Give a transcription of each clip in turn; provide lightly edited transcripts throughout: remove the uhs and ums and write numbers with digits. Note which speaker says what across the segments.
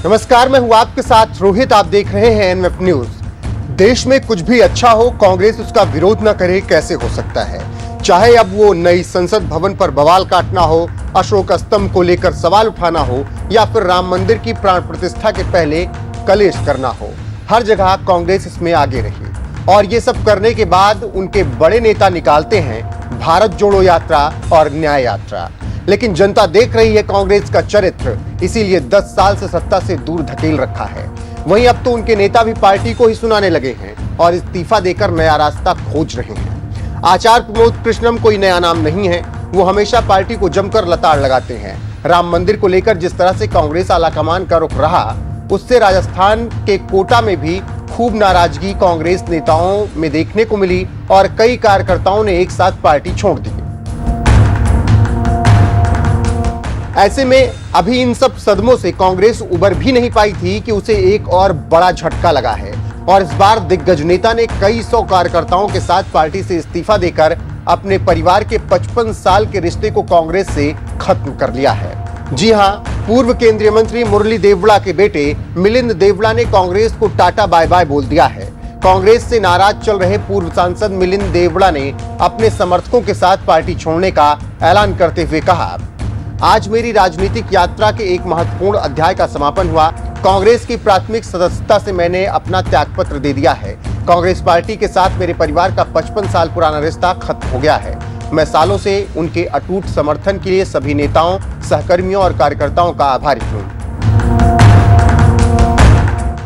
Speaker 1: नमस्कार, मैं हूं आपके साथ रोहित। आप देख रहे हैं एनएफ न्यूज। देश में कुछ भी अच्छा हो, कांग्रेस उसका विरोध न करे, कैसे हो सकता है? चाहे अब वो नई संसद भवन पर बवाल काटना हो, अशोक स्तंभ को लेकर सवाल उठाना हो, या फिर राम मंदिर की प्राण प्रतिष्ठा के पहले कलेश करना हो, हर जगह कांग्रेस इसमें आगे रही। और ये सब करने के बाद उनके बड़े नेता निकालते हैं भारत जोड़ो यात्रा और न्याय यात्रा। लेकिन जनता देख रही है कांग्रेस का चरित्र, इसीलिए 10 साल से सत्ता से दूर धकेल रखा है। वहीं अब तो उनके नेता भी पार्टी को ही सुनाने लगे हैं और इस्तीफा देकर नया रास्ता खोज रहे हैं। आचार्य प्रमोद कृष्णम कोई नया नाम नहीं है, वो हमेशा पार्टी को जमकर लताड़ लगाते हैं। राम मंदिर को लेकर जिस तरह से कांग्रेस आलाकमान का रुख रहा, उससे राजस्थान के कोटा में भी खूब नाराजगी कांग्रेस नेताओं में देखने को मिली और कई कार्यकर्ताओं ने एक साथ पार्टी छोड़ दी। ऐसे में अभी इन सब सदमों से कांग्रेस उबर भी नहीं पाई थी कि उसे एक और बड़ा झटका लगा है और इस बार दिग्गज नेता ने कई सौ कार्यकर्ताओं के साथ पार्टी से इस्तीफा देकर अपने परिवार के 55 साल के रिश्ते को कांग्रेस से खत्म कर लिया है। जी हां, पूर्व केंद्रीय मंत्री मुरली देवड़ा के बेटे मिलिंद देवड़ा ने कांग्रेस को टाटा बाय बाय बोल दिया है। कांग्रेस से नाराज चल रहे पूर्व सांसद मिलिंद देवड़ा ने अपने समर्थकों के साथ पार्टी छोड़ने का ऐलान करते हुए कहा, आज मेरी राजनीतिक यात्रा के एक महत्वपूर्ण अध्याय का समापन हुआ। कांग्रेस की प्राथमिक सदस्यता से मैंने अपना त्यागपत्र दे दिया है। कांग्रेस पार्टी के साथ मेरे परिवार का 55 साल पुराना रिश्ता खत्म हो गया है। मैं सालों से उनके अटूट समर्थन के लिए सभी नेताओं, सहकर्मियों और कार्यकर्ताओं का आभारी हूं।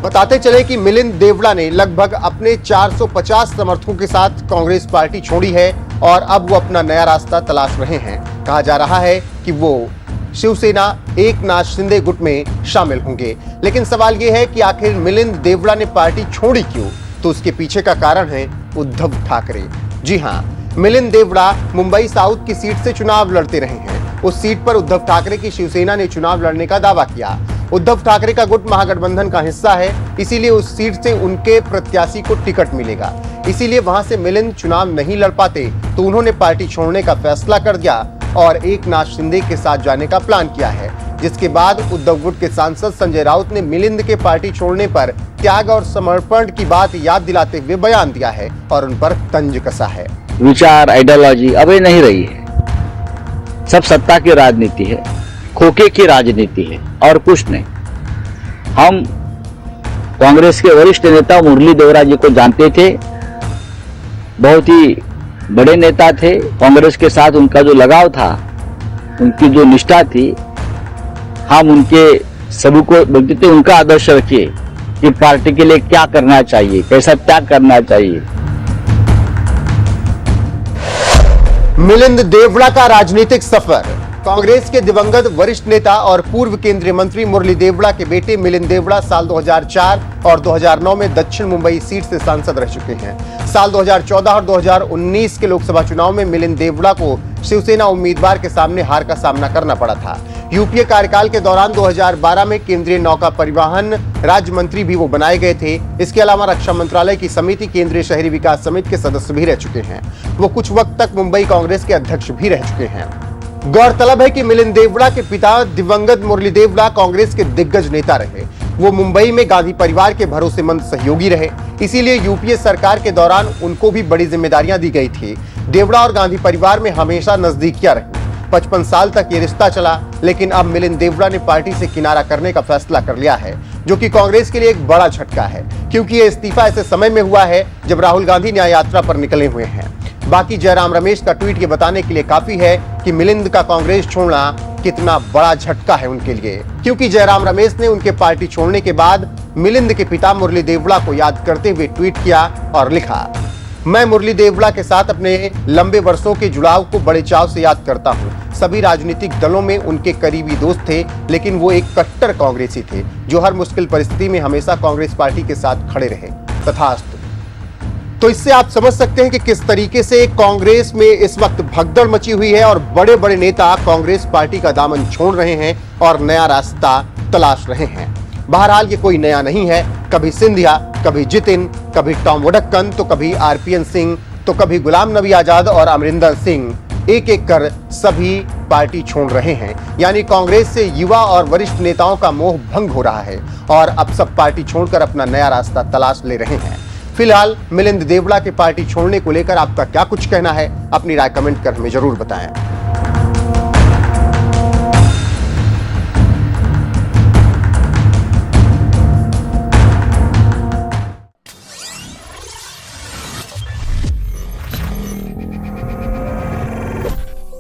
Speaker 1: बताते चले कि मिलिंद देवड़ा ने लगभग अपने 450 समर्थकों के साथ कांग्रेस पार्टी छोड़ी है और अब वो अपना नया रास्ता तलाश रहे हैं। कहा जा रहा है कि वो शिवसेना एकनाथ शिंदे गुट में शामिल होंगे। लेकिन सवाल ये है कि आखिर मिलिंद देवड़ा ने पार्टी छोड़ी क्यों? तो उसके पीछे का कारण है उद्धव ठाकरे। जी हां, मिलिंद देवड़ा मुंबई साउथ की सीट से चुनाव लड़ते रहे हैं। उस सीट पर उद्धव ठाकरे की शिवसेना ने चुनाव लड़ने का दावा किया। उद्धव ठाकरे का गुट महागठबंधन का हिस्सा है, इसीलिए उस सीट से उनके प्रत्याशी को टिकट मिलेगा। इसीलिए वहां से मिलिंद चुनाव नहीं लड़ पाते, तो उन्होंने पार्टी छोड़ने का फैसला कर दिया और एकनाथ शिंदे के साथ जाने का प्लान किया है। जिसके बाद उद्धव गुट के सांसद संजय राउत ने मिलिंद के पार्टी छोड़ने पर त्याग और समर्पण की बात याद दिलाते हुए बयान दिया है और उन पर तंज कसा है।
Speaker 2: विचार, आइडियोलॉजी अब ये नहीं रही है। सब सत्ता की राजनीति है, खोखे की राजनीति है और कुछ नहीं। हम कांग्रेस के वरिष्ठ नेता मुरली देवड़ा जी को जानते थे, बहुत ही बड़े नेता थे। कांग्रेस के साथ उनका जो लगाव था, उनकी जो निष्ठा थी, हम उनके सभी को बोलते थे उनका आदर्श रखिए कि पार्टी के लिए क्या करना चाहिए, कैसा त्याग करना चाहिए।
Speaker 1: मिलिंद देवड़ा का राजनीतिक सफर। कांग्रेस के दिवंगत वरिष्ठ नेता और पूर्व केंद्रीय मंत्री मुरली देवड़ा के बेटे मिलिंद देवड़ा साल 2004 और 2009 में दक्षिण मुंबई सीट से सांसद रह चुके हैं। साल 2014 और 2019 के लोकसभा चुनाव में मिलिंद देवड़ा को शिवसेना उम्मीदवार के सामने हार का सामना करना पड़ा था। यूपीए कार्यकाल के दौरान 2012 में केंद्रीय नौका परिवहन राज्य मंत्री भी वो बनाए गए थे। इसके अलावा रक्षा मंत्रालय की समिति, केंद्रीय शहरी विकास समिति के सदस्य भी रह चुके हैं। वो कुछ वक्त तक मुंबई कांग्रेस के अध्यक्ष भी रह चुके हैं। गौरतलब है कि मिलिंद देवड़ा के पिता दिवंगत मुरली देवड़ा कांग्रेस के दिग्गज नेता रहे। वो मुंबई में गांधी परिवार के भरोसेमंद सहयोगी रहे, इसीलिए यूपीए सरकार के दौरान उनको भी बड़ी जिम्मेदारियां दी गई थी। देवड़ा और गांधी परिवार में हमेशा नजदीकियां रही। 55 साल तक ये रिश्ता चला, लेकिन अब मिलिंद देवड़ा ने पार्टी से किनारा करने का फैसला कर लिया है, जो कि कांग्रेस के लिए एक बड़ा झटका है, क्योंकि ये इस्तीफा ऐसे समय में हुआ है जब राहुल गांधी न्याय यात्रा पर निकले हुए हैं। बाकी जयराम रमेश का ट्वीट ये बताने के लिए काफी है कि मिलिंद का कांग्रेस छोड़ना कितना बड़ा झटका है उनके लिए, क्योंकि जयराम रमेश ने उनके पार्टी छोड़ने के बाद मिलिंद के पिता मुरली देवड़ा को याद करते हुए ट्वीट किया और लिखा, मैं मुरली देवड़ा के साथ अपने लंबे वर्षों के जुड़ाव को बड़े चाव से याद करता हूं। सभी राजनीतिक दलों में उनके करीबी दोस्त थे, लेकिन वो एक कट्टर कांग्रेसी थे जो हर मुश्किल परिस्थिति में हमेशा कांग्रेस पार्टी के साथ खड़े रहे। तथास्तु। तो इससे आप समझ सकते हैं कि किस तरीके से कांग्रेस में इस वक्त भगदड़ मची हुई है और बड़े बड़े नेता कांग्रेस पार्टी का दामन छोड़ रहे हैं और नया रास्ता तलाश रहे हैं। बहरहाल ये कोई नया नहीं है। कभी सिंधिया, कभी जितिन, कभी टॉम वडक्कन, तो कभी आरपीएन सिंह, तो कभी गुलाम नबी आजाद और अमरिंदर सिंह, एक एक कर सभी पार्टी छोड़ रहे हैं, यानी कांग्रेस से युवा और वरिष्ठ नेताओं का मोह भंग हो रहा है और अब सब पार्टी छोड़कर अपना नया रास्ता तलाश ले रहे हैं। फिलहाल मिलिंद देवड़ा के पार्टी छोड़ने को लेकर आपका क्या कुछ कहना है? अपनी राय कमेंट कर हमें जरूर बताएं।